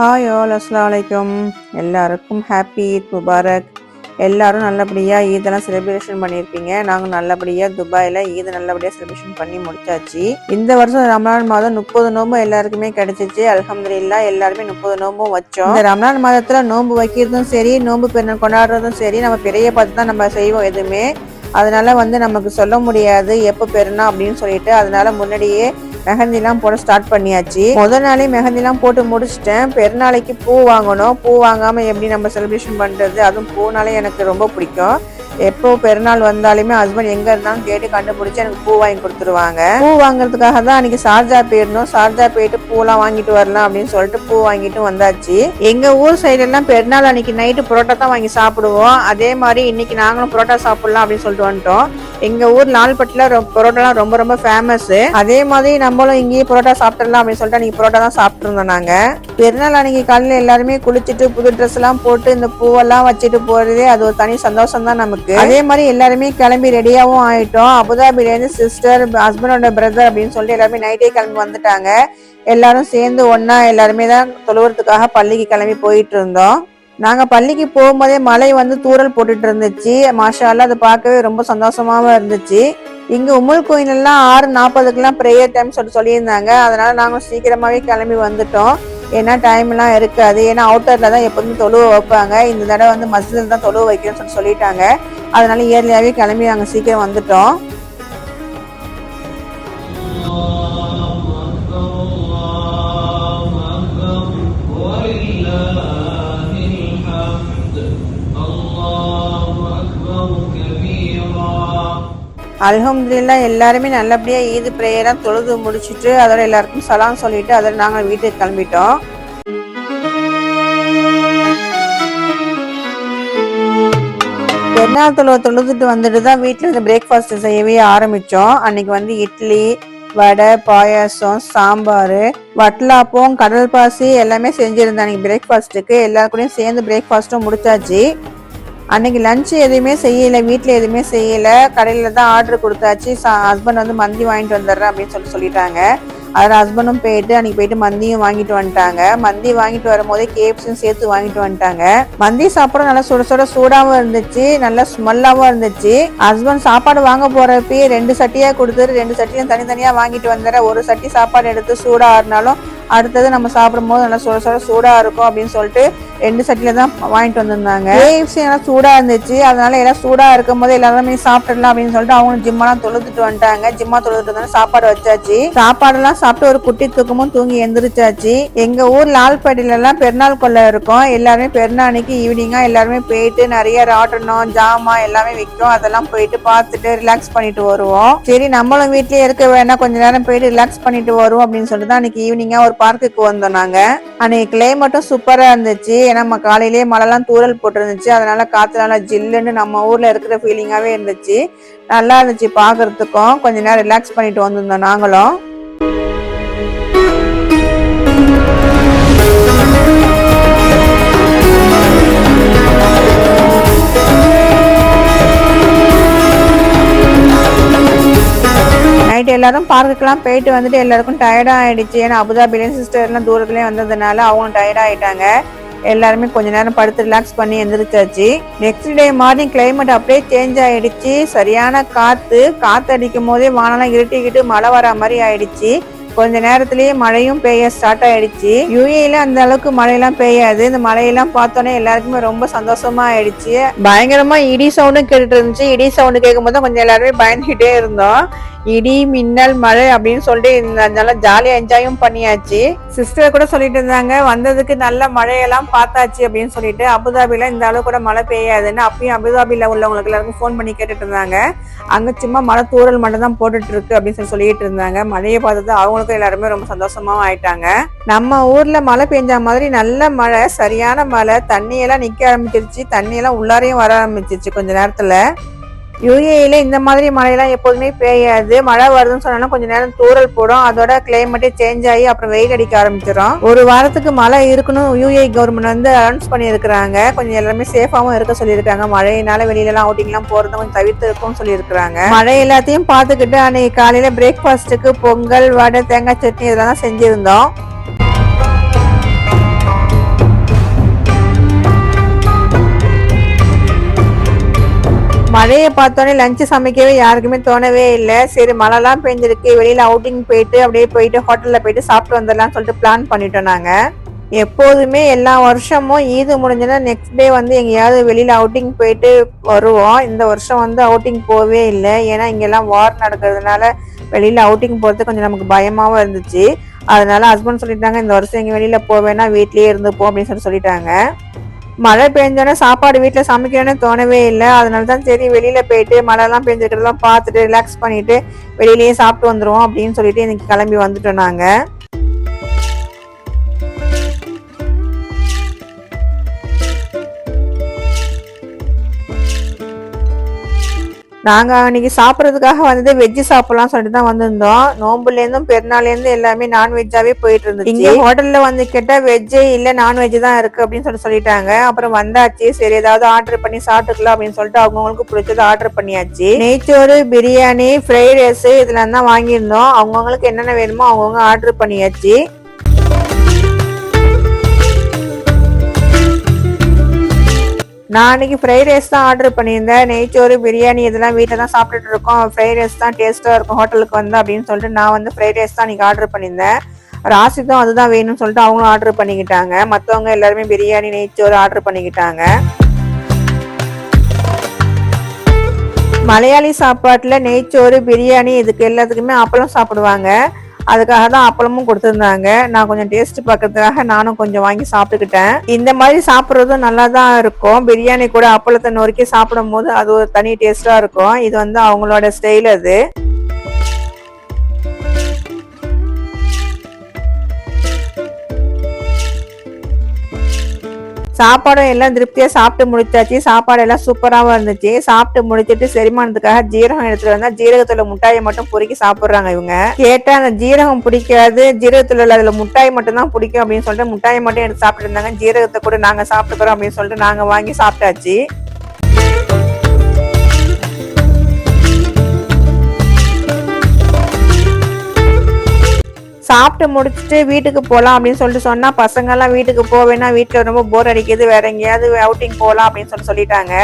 Hi all அஸ்ஸலாமு அலைக்கும். எல்லாருக்கும் ஹாப்பி ஈத் முபாரக். எல்லாரும் நல்லபடியாக ஈதெல்லாம் செலிப்ரேஷன் பண்ணியிருப்பீங்க. நாங்கள் நல்லபடியாக துபாயில் ஈதை நல்லபடியாக செலிப்ரேஷன் பண்ணி முடிச்சாச்சு. இந்த வருஷம் ரமலான் மாதம் 30 நோம்பு எல்லாருக்குமே கிடைச்சிச்சு. அல்ஹம்துலில்லாஹ் எல்லாருமே 30 நோம்பும் வச்சோம். இந்த ரமலான் மாதத்தில் நோம்பு வைக்கிறதும் சரி, நோம்பு பெருநாள் கொண்டாடுறதும் சரி, நம்ம பெரிய பார்த்து தான் நம்ம செய்வோம் எதுவுமே. அதனால நமக்கு சொல்ல முடியாது எப்போ பெருனா அப்படின்னு சொல்லிட்டு, அதனால முன்னாடியே மெஹந்திலாம் போட ஸ்டார்ட் பண்ணியாச்சு. முதல் நாளே மெஹந்திலாம் போட்டு முடிச்சிட்டேன். பெருநாளைக்கு பூ வாங்கணும். பூ வாங்காமல் எப்படி நம்ம செலிப்ரேஷன் பண்ணுறது? அதுவும் பூனாலே எனக்கு ரொம்ப பிடிக்கும். எப்போ பெருநாள் வந்தாலுமே ஹஸ்பண்ட் எங்கே இருந்தாலும் கேட்டு கண்டுபிடிச்சி எனக்கு பூ வாங்கி கொடுத்துருவாங்க. பூ வாங்குறதுக்காக தான் அன்றைக்கி ஷார்ஜா போயிடணும். ஷார்ஜா போயிட்டு பூலாம் வாங்கிட்டு வரலாம் அப்படின்னு சொல்லிட்டு பூ வாங்கிட்டு வந்தாச்சு. எங்கள் ஊர் சைடெல்லாம் பெருநாள் அன்றைக்கி நைட்டு புரோட்டா தான் வாங்கி சாப்பிடுவோம். அதே மாதிரி இன்னைக்கு நாங்களும் புரோட்டா சாப்பிடலாம் அப்படின்னு சொல்லிட்டு வந்துட்டோம். எங்கள் ஊர் லால்பட்டியில் புரோட்டாலாம் ரொம்ப ரொம்ப ஃபேமஸ். அதே மாதிரி நம்மளும் இங்கேயே புரோட்டா சாப்பிட்றலாம் அப்படின்னு சொல்லிட்டு அன்றைக்கி புரோட்டா தான் சாப்பிட்ருந்தோம். நாங்கள் பெருநாள் அன்றைக்கி காலையில் எல்லாருமே குளிச்சுட்டு புது ட்ரெஸ் எல்லாம் போட்டு இந்த பூவெல்லாம் வச்சுட்டு போகிறதே அது ஒரு தனி சந்தோஷம் தான் நமக்கு. அதே மாதிரி எல்லாருமே கிளம்பி ரெடியாகவும் ஆயிட்டோம். அபுதாபிலேருந்து சிஸ்டர், ஹஸ்பண்டோட பிரதர் அப்படின்னு சொல்லிட்டு எல்லாருமே நைட்டே கிளம்பி வந்துட்டாங்க. எல்லாரும் சேர்ந்து ஒன்னா எல்லாருமே தான் தொழுவறதுக்காக பள்ளிக்கு கிளம்பி போயிட்டு இருந்தோம். நாங்க பள்ளிக்கு போகும்போதே மழை தூறல் போட்டுட்டு இருந்துச்சு. மாஷா அல்லாஹ், அதை பார்க்கவே ரொம்ப சந்தோஷமாவும் இருந்துச்சு. இங்க உம்முல் கோயிலெல்லாம் 6:40 ப்ரேயர் டைம் சொல்லியிருந்தாங்க. அதனால நாங்க சீக்கிரமாவே கிளம்பி வந்துட்டோம். ஏன்னா டைம்லாம் இருக்காது. ஏன்னா அவுட்டர்ல தான் எப்போதுமே தொழுவ வைப்பாங்க. இந்த தடவை மஸ்ஜிதில் தான் தொழுவ வைக்கிறேன்னு சொல்லிட்டாங்க. அதனால இயர்லியாவே கிளம்பி நாங்கள் சீக்கிரம் வந்துட்டோம். அல்ஹம்துலில்லாஹ் எல்லாருமே நல்லபடியாக ஈது ப்ரேயராக தொழுது முடிச்சுட்டு அதோட எல்லாருக்கும் சலாம் சொல்லிட்டு அதோட நாங்கள் வீட்டுக்கு கிளம்பிட்டோம். பெருநாள் தொழுதுட்டு வந்துட்டு தான் வீட்டில் பிரேக்ஃபாஸ்ட் செய்யவே ஆரம்பித்தோம். அன்னைக்கு இட்லி, வடை, பாயாசம், சாம்பார், வட்டலாப்பம், கடல் பாசி எல்லாமே செஞ்சுருந்தேன். அன்றைக்கி பிரேக்ஃபாஸ்ட்டுக்கு எல்லாருக்கூடையும் சேர்ந்து பிரேக்ஃபாஸ்ட்டும் முடிச்சாச்சு. அன்னைக்கு லஞ்சு எதுவுமே செய்யலை, வீட்டில் எதுவுமே செய்யலை, கடையில் தான் ஆர்டர் கொடுத்தாச்சு. ஹஸ்பண்ட் மந்தி வாங்கிட்டு வந்துடுறேன் அப்படின்னு சொல்லிட்டாங்க. அதில் ஹஸ்பண்டும் போயிட்டு மந்தியும் வாங்கிட்டு வந்துட்டாங்க. மந்தி வாங்கிட்டு வரும்போதே கேப்ஸும் சேர்த்து வாங்கிட்டு வந்துட்டாங்க. மந்தி சாப்பிட நல்லா சுட சூடாகவும் இருந்துச்சு, நல்லா ஸ்மெல்லாகவும் இருந்துச்சு. ஹஸ்பண்ட் சாப்பாடு வாங்க போறப்பயே 2 சட்டியாக கொடுத்துட்டு 2 சட்டியும் தனித்தனியாக வாங்கிட்டு வந்துடுற. ஒரு சட்டி சாப்பாடு எடுத்து சூடாக ஆறினாலும் அடுத்தது நம்ம சாப்பிடும் போது நல்லா சூடா இருக்கும் அப்படின்னு சொல்லிட்டு 2 சட்டியில தான் வாங்கிட்டு வந்திருந்தாங்க. கேஎஃப்சி நல்லா சூடா இருந்துச்சு. அதனால எல்லாம் சூடா இருக்கும் போது எல்லாருமே சாப்பிடலாம் அப்படின்னு சொல்லிட்டு அவங்களும் ஜிம்மெல்லாம் தொழுதுட்டு வந்துட்டாங்க. ஜிம்மா தொழுதுட்டு சாப்பாடு வச்சாச்சு. சாப்பாடெல்லாம் சாப்பிட்டு ஒரு குட்டி தூக்கமும் தூங்கி எந்திரிச்சாச்சு. எங்க ஊர் லால்பட்டியில எல்லாம் பெருநாள் கொள்ளை இருக்கும். எல்லாருமே பெருநாளைக்கு ஈவினிங்கா எல்லாருமே போயிட்டு நிறைய ராட்டணும், ஜாமா எல்லாமே விற்கும். அதெல்லாம் போயிட்டு பார்த்துட்டு ரிலாக்ஸ் பண்ணிட்டு வருவோம். சரி நம்மளும் வீட்லயே இருக்க வேணா, கொஞ்ச நேரம் போயிட்டு ரிலாக்ஸ் பண்ணிட்டு வருவோம் அப்படின்னு சொல்லிட்டு தான் அன்னைக்கு ஈவினிங்கா ஒரு பார்க்குக்கு வந்தோம். நாங்க அன்னைக்கு கிளைமேட்டும் சூப்பரா இருந்துச்சு. ஏன்னா நம்ம காலையிலேயே மழைலாம் தூறல் போட்டு இருந்துச்சு. அதனால காத்து நல்லா ஜில்லுன்னு நம்ம ஊர்ல இருக்கிற ஃபீலிங்காவே இருந்துச்சு. நல்லா இருந்துச்சு பாக்குறதுக்கும். கொஞ்ச நேரம் ரிலாக்ஸ் பண்ணிட்டு வந்திருந்தோம் நாங்களும். எல்லாரும் பார்க்குக்கெல்லாம் போயிட்டு வந்துட்டு எல்லாருக்கும் டயர்டா ஆயிடுச்சு. ஏன்னா அபுதாபிலேயும் சிஸ்டர் எல்லாம் தூரத்துலேயும் வந்ததுனால அவங்களும் டயர்ட் ஆயிட்டாங்க. எல்லாருமே கொஞ்ச நேரம் படுத்து ரிலாக்ஸ் பண்ணி எந்திரிச்சாச்சு. நெக்ஸ்ட் டே மார்னிங் கிளைமேட் அப்படியே சேஞ்ச் ஆயிடுச்சு. சரியான காத்து அடிக்கும் போதே வானெல்லாம் இருட்டிக்கிட்டு மழை வர மாதிரி ஆயிடுச்சு. கொஞ்ச நேரத்திலேயே மழையும் பெய்ய ஸ்டார்ட் ஆயிடுச்சு. யுஏல அந்த அளவுக்கு மழையெல்லாம் பெய்யாது. இந்த மழையெல்லாம் பார்த்தோன்னே எல்லாருக்குமே ரொம்ப சந்தோஷமா ஆயிடுச்சு. பயங்கரமா இடி சவுண்டும் கேட்டுட்டு இருந்துச்சு. இடி சவுண்டு கேட்கும் போது கொஞ்சம் எல்லாருமே பயந்துகிட்டே இருந்தோம். இடி, மின்னல், மழை அப்படின்னு சொல்லிட்டு நல்லா ஜாலியா என்ஜாயும் பண்ணியாச்சு. சிஸ்டர் கூட சொல்லிட்டு இருந்தாங்க வந்ததுக்கு நல்ல மழையெல்லாம் பார்த்தாச்சு அப்படின்னு சொல்லிட்டு. அபுதாபில இந்த அளவு கூட மழை பெய்யாதுன்னு அப்பயும் அபுதாபில உள்ளவங்களுக்கு எல்லாருக்கும் ஃபோன் பண்ணி கேட்டுட்டு இருந்தாங்க. அங்க சும்மா மழை தூறல் மட்டும் தான் போட்டுட்டு இருக்கு அப்படின்னு சொல்லிட்டு இருந்தாங்க. மழையை பார்த்தது அவங்களுக்கும் எல்லாருமே ரொம்ப சந்தோஷமாவும் ஆயிட்டாங்க. நம்ம ஊர்ல மழை பெஞ்ச மாதிரி நல்ல மழை, சரியான மழை, தண்ணியெல்லாம் நிக்க ஆரம்பிச்சிருச்சு. தண்ணியெல்லாம் உள்ளாரையும் வர ஆரம்பிச்சிருச்சு கொஞ்ச நேரத்துல. யுஏல இந்த மாதிரி மழையெல்லாம் எப்போதுமே பெய்யாது. மழை வருதுன்னு சொன்னாலும் கொஞ்ச நேரம் தூறல் போடும். அதோட கிளைமேட்டே சேஞ்ச் ஆகி அப்புறம் வெயில் அடிக்க ஆரம்பிச்சிடும். ஒரு வாரத்துக்கு மழை இருக்கணும் யுஏ கவர்மெண்ட் அனௌன்ஸ் பண்ணியிருக்கிறாங்க. கொஞ்சம் எல்லாருமே சேஃபாவும் இருக்க சொல்லியிருக்காங்க. மழையினால வெளியில அவுட்டிங்லாம் போறது கொஞ்சம் தவிர்த்து இருக்கும்னு சொல்லியிருக்கிறாங்க. மழை எல்லாத்தையும் பார்த்துக்கிட்டு அன்னைக்கு காலையில பிரேக்ஃபாஸ்ட்டுக்கு பொங்கல், வடை, தேங்காய் சட்னி இதெல்லாம் தான் செஞ்சிருந்தோம். மழையை பார்த்தோன்னே லஞ்சு சமைக்கவே யாருக்குமே தோணவே இல்லை. சரி மழைலாம் பெஞ்சிருக்கு, வெளியில அவுட்டிங் போயிட்டு அப்படியே போயிட்டு ஹோட்டல்ல போயிட்டு சாப்பிட்டு வந்துடலாம்னு சொல்லிட்டு பிளான் பண்ணிட்டோம் நாங்க. எப்போதுமே எல்லா வருஷமும் ஈது முடிஞ்சோன்னா நெக்ஸ்ட் டே வந்து எங்கேயாவது வெளியில அவுட்டிங் போயிட்டு வருவோம். இந்த வருஷம் வந்து அவுட்டிங் போகவே இல்லை. ஏன்னா இங்கெல்லாம் வார் நடக்கிறதுனால வெளியில அவுட்டிங் போறது கொஞ்சம் நமக்கு பயமாவும் இருந்துச்சு. அதனால ஹஸ்பண்ட் சொல்லிட்டாங்க, இந்த வருஷம் எங்க வெளியில போவேன்னா வீட்லயே இருந்துப்போம் அப்படின்னு சொல்லிட்டாங்க. மழை பெஞ்சோன்னா சாப்பாடு வீட்டில் சமைக்கணும்னு தோணவே இல்லை. அதனால தான் சரி வெளியில போயிட்டு மழைலாம் பெஞ்சிருக்கிறதெல்லாம் பார்த்துட்டு ரிலாக்ஸ் பண்ணிட்டு வெளியிலேயே சாப்பிட்டு வந்துருவோம் அப்படின்னு சொல்லிட்டு இன்னைக்கு கிளம்பி வந்துட்டோம் நாங்க. நாங்க அன்னைக்கு சாப்பிட்றதுக்காக வந்து வெஜ்ஜு சாப்பிடலாம் சொல்லிட்டு தான் வந்திருந்தோம். நோம்புலேருந்தும் பெருநாள்லேருந்து எல்லாமே நான்வெஜ்ஜாவே போயிட்டு இருந்துச்சு. இங்க ஹோட்டல்ல வந்து கேட்டா வெஜ்ஜே இல்ல நான்வெஜ் தான் இருக்கு அப்படின்னு சொல்லிட்டாங்க. அப்புறம் வந்தாச்சு, சரி ஏதாவது ஆர்டர் பண்ணி சாப்பிட்டுக்கலாம் அப்படின்னு சொல்லிட்டு அவங்கவுங்களுக்கு பிடிச்சது ஆர்டர் பண்ணியாச்சு. நெய்ச்சோறு, பிரியாணி, ஃப்ரைட் ரைஸ் இதெல்லாம் தான் வாங்கியிருந்தோம். அவங்கவுங்களுக்கு என்னென்ன வேணுமோ அவங்கவுங்க ஆர்டர் பண்ணியாச்சு. நான் அன்னைக்கு ஃப்ரைட் ரைஸ் தான் ஆர்டர் பண்ணியிருந்தேன். நெய்ச்சோறு, பிரியாணி இதெல்லாம் வீட்டில் தான் சாப்பிட்டுட்டு இருக்கோம். ஃப்ரைட் ரைஸ் தான் டேஸ்ட்டாக இருக்கும் ஹோட்டலுக்கு வந்து அப்படின்னு சொல்லிட்டு நான் வந்து ஃப்ரைட் ரைஸ் தான் அன்றைக்கி ஆர்டர் பண்ணியிருந்தேன். ராசிக்கும் அதுதான் வேணும்னு சொல்லிட்டு அவங்களும் ஆர்டர் பண்ணிக்கிட்டாங்க. மற்றவங்க எல்லாருமே பிரியாணி, நெய்ச்சோறு ஆர்டர் பண்ணிக்கிட்டாங்க. மலையாளி சாப்பாட்டில் நெய்ச்சோறு, பிரியாணி இதுக்கு எல்லாத்துக்குமே அப்பளம் சாப்பிடுவாங்க. அதுக்காக தான் அப்பளமும் கொடுத்துருந்தாங்க. நான் கொஞ்சம் டேஸ்ட் பார்க்கறதுக்காக நானும் கொஞ்சம் வாங்கி சாப்பிட்டுக்கிட்டேன். இந்த மாதிரி சாப்பிட்றதும் நல்லா தான் இருக்கும். பிரியாணி கூட அப்பளத்தை நொறுக்கி சாப்பிடும் போது அது ஒரு தனி டேஸ்டா இருக்கும். இது வந்து அவங்களோட ஸ்டைல் அது. சாப்பாடும் எல்லாம் திருப்தியா சாப்பிட்டு முடிச்சாச்சு. சாப்பாடு எல்லாம் சூப்பராகவும் இருந்துச்சு. சாப்பிட்டு முடிச்சிட்டு செரிமானத்துக்காக ஜீரகம் எடுத்துட்டு வந்தா ஜீரகத்துல முட்டாயை மட்டும் பொறுக்கி சாப்பிடுறாங்க இவங்க. கேட்டா அந்த ஜீரகம் பிடிக்காது, ஜீரகத்துல அதுல முட்டாய் மட்டும் தான் பிடிக்கும் அப்படின்னு சொல்லிட்டு முட்டாயை மட்டும் எடுத்து சாப்பிட்டு இருந்தாங்க. ஜீரகத்தை கூட நாங்க சாப்பிட்டுக்கிறோம் அப்படின்னு சொல்லிட்டு நாங்க வாங்கி சாப்பிட்டாச்சு. சாப்பிட்டு முடிச்சுட்டு வீட்டுக்கு போகலாம் அப்படின்னு சொல்லிட்டு சொன்னா பசங்க எல்லாம் வீட்டுக்கு போவேன்னா வீட்டுல ரொம்ப போர் அடிக்குது, வேற எங்கேயாவது அவுட்டிங் போகலாம் அப்படின்னு சொல்லிட்டாங்க.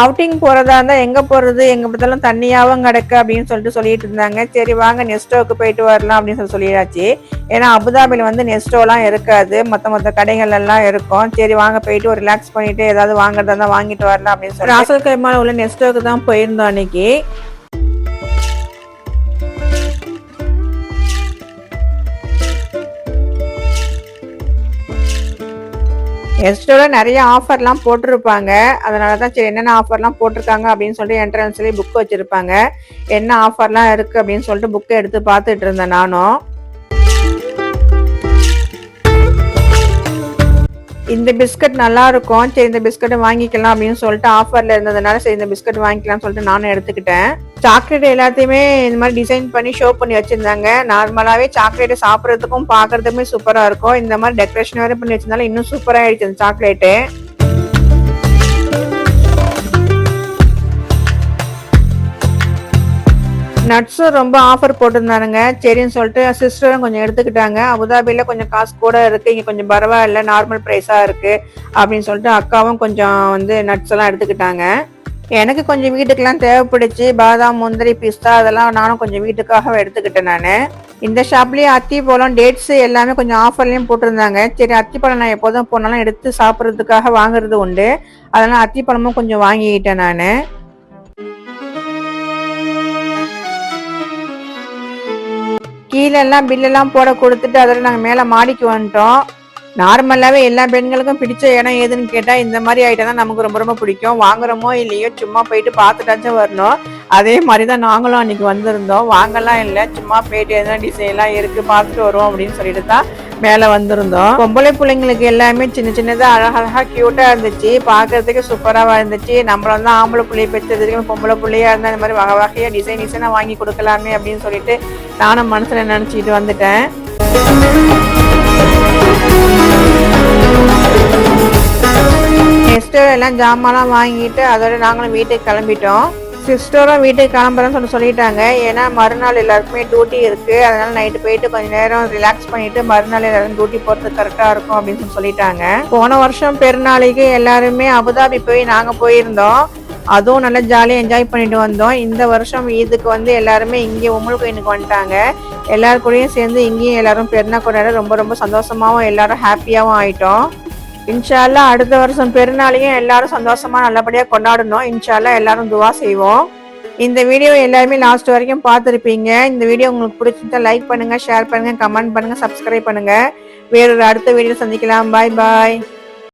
அவுட்டிங் போறதா இருந்தா எங்க போறது, எங்க பார்த்தாலும் தண்ணியாவும் கிடக்கு அப்படின்னு சொல்லிட்டு இருந்தாங்க. சரி வாங்க நெஸ்டோக்கு போயிட்டு வரலாம் அப்படின்னு சொல்லியாச்சு. ஏன்னா அபுதாபில வந்து நெஸ்டோலாம் இருக்காது, மொத்த கடைகள் எல்லாம் இருக்கும். சரி வாங்க போயிட்டு ஒரு ரிலாக்ஸ் பண்ணிட்டு ஏதாவது வாங்குறதா இருந்தா வாங்கிட்டு வரலாம் அப்படின்னு சொல்லி ராசல் கைமால உள்ள நெஸ்டோக்கு தான் போயிருந்தோம் அன்னைக்கு. நெஸ்டோல நிறைய ஆஃபர்லாம் போட்டிருப்பாங்க. அதனால தான் சரி என்னென்ன ஆஃபர்லாம் போட்டிருக்காங்க அப்படின்னு சொல்லிட்டு என்ட்ரன்ஸ்லேயே புக் வச்சுருப்பாங்க. என்ன ஆஃபர்லாம் இருக்குது அப்படின்னு சொல்லிட்டு புக்கை எடுத்து பார்த்துட்டு இருந்தேன் நானும். இந்த பிஸ்கட் நல்லா இருக்கும், சரி இந்த பிஸ்கட் வாங்கிக்கலாம் அப்படின்னு சொல்லிட்டு ஆஃபர்ல இருந்ததுனால சரி இந்த பிஸ்கட் வாங்கிக்கலாம்னு சொல்லிட்டு நானும் எடுத்துக்கிட்டேன். சாக்லேட் எல்லாத்தையுமே இந்த மாதிரி டிசைன் பண்ணி ஷோ பண்ணி வச்சிருந்தாங்க. நார்மலாவே சாக்லேட் சாப்பிட்றதுக்கும் பாக்குறதுக்குமே சூப்பரா இருக்கும். இந்த மாதிரி டெக்கரேஷன் வேற பண்ணி வச்சிருந்தாலும் இன்னும் சூப்பரா ஆயிடுச்சு அந்த சாக்லேட்டு. நட்ஸும் ரொம்ப ஆஃபர் போட்டிருந்தானுங்க. சரின்னு சொல்லிட்டு சிஸ்டரும் கொஞ்சம் எடுத்துக்கிட்டாங்க. அபுதாபியில் கொஞ்சம் காசு கூட இருக்குது, இங்கே கொஞ்சம் பரவாயில்ல நார்மல் ப்ரைஸாக இருக்குது அப்படின்னு சொல்லிட்டு அக்காவும் கொஞ்சம் வந்து நட்ஸ் எல்லாம் எடுத்துக்கிட்டாங்க. எனக்கு கொஞ்சம் வீட்டுக்கெல்லாம் தேவைப்படுச்சு. பாதாம், முந்திரி, பிஸ்தா அதெல்லாம் நானும் கொஞ்சம் வீட்டுக்காக எடுத்துக்கிட்டேன் நான். இந்த ஷாப்லேயே அத்திப்பழம், டேட்ஸு எல்லாமே கொஞ்சம் ஆஃபர்லேயும் போட்டிருந்தாங்க. சரி அத்திப்பழம் நான் எப்போதும் போனாலும் எடுத்து சாப்பிட்றதுக்காக வாங்குறது உண்டு. அதனால் அத்திப்பழமும் கொஞ்சம் வாங்கிக்கிட்டேன் நான். கீழெல்லாம் பில்லெல்லாம் போட கொடுத்துட்டு அதில் நாங்கள் மேலே மாடிக்கு வந்துட்டோம். நார்மலாகவே எல்லா பெண்களுக்கும் பிடிச்ச இடம் எதுன்னு கேட்டால் இந்த மாதிரி ஐட்டம் தான் நமக்கு ரொம்ப ரொம்ப பிடிக்கும். வாங்குறோமோ இல்லையோ சும்மா போயிட்டு பார்த்துட்டாச்சும் வரணும். அதே மாதிரி தான் நாங்களும் அன்றைக்கி வந்திருந்தோம். வாங்கலாம் இல்லை, சும்மா போயிட்டு எதனா டிசைன்லாம் இருக்குது பார்த்துட்டு வருவோம் அப்படின்னு சொல்லிட்டு தான் மேலே வந்திருந்தோம். பொம்பளை பிள்ளைங்களுக்கு எல்லாமே சின்ன சின்னதாக அழகழகாக க்யூட்டாக இருந்துச்சு, பார்க்கறதுக்கு சூப்பராக இருந்துச்சு. நம்மள வந்து ஆம்பளை பிள்ளைய பெற்றதுக்கு பொம்பளை பிள்ளையா இருந்தால் இந்த மாதிரி வகை வகையாக டிசைனாக வாங்கி கொடுக்கலாமே அப்படின்னு சொல்லிட்டு நானும் மனசில் நினச்சிட்டு வந்துட்டேன். நெக்ஸ்ட்டு எல்லாம் ஜாமான்லாம் வாங்கிட்டு அதோட நாங்களும் வீட்டுக்கு கிளம்பிட்டோம். சிஸ்டரும் வீட்டுக்கு கிளம்புறேன்னு சொல்லிட்டாங்க. ஏன்னா மறுநாள் எல்லாருக்குமே டியூட்டி இருக்குது. அதனால் நைட்டு போயிட்டு கொஞ்சம் நேரம் ரிலாக்ஸ் பண்ணிவிட்டு மறுநாள் எல்லாரும் டியூட்டி போகிறதுக்கு கரெக்டாக இருக்கும் அப்படின்னு சொல்லிட்டாங்க. போன வருஷம் பெருநாளைக்கு எல்லாருமே அபுதாபி போய் நாங்கள் போயிருந்தோம். அதுவும் நல்லா ஜாலியாக என்ஜாய் பண்ணிட்டு வந்தோம். இந்த வருஷம் இதுக்கு எல்லாருமே இங்கே உம்முல் கோயிலுக்கு வந்துட்டாங்க. எல்லாரும் கூடயும் சேர்ந்து இங்கேயும் எல்லாரும் பெருநாள் கொண்டாட ரொம்ப ரொம்ப சந்தோஷமாகவும் எல்லாரும் ஹாப்பியாகவும் ஆயிட்டோம். இன்ஷா அல்லாஹ் அடுத்த வருஷம் பெருநாளையும் எல்லாரும் சந்தோஷமா நல்லபடியாக கொண்டாடணும். இன்ஷா அல்லாஹ் எல்லாரும் துவா செய்வோம். இந்த வீடியோ எல்லாருமே லாஸ்ட் வரைக்கும் பார்த்துருப்பீங்க. இந்த வீடியோ உங்களுக்கு பிடிச்சிருந்தா லைக் பண்ணுங்க, ஷேர் பண்ணுங்க, கமெண்ட் பண்ணுங்க, சப்ஸ்கிரைப் பண்ணுங்க. வேறொரு அடுத்த வீடியோ சந்திக்கலாம். பாய் பாய்.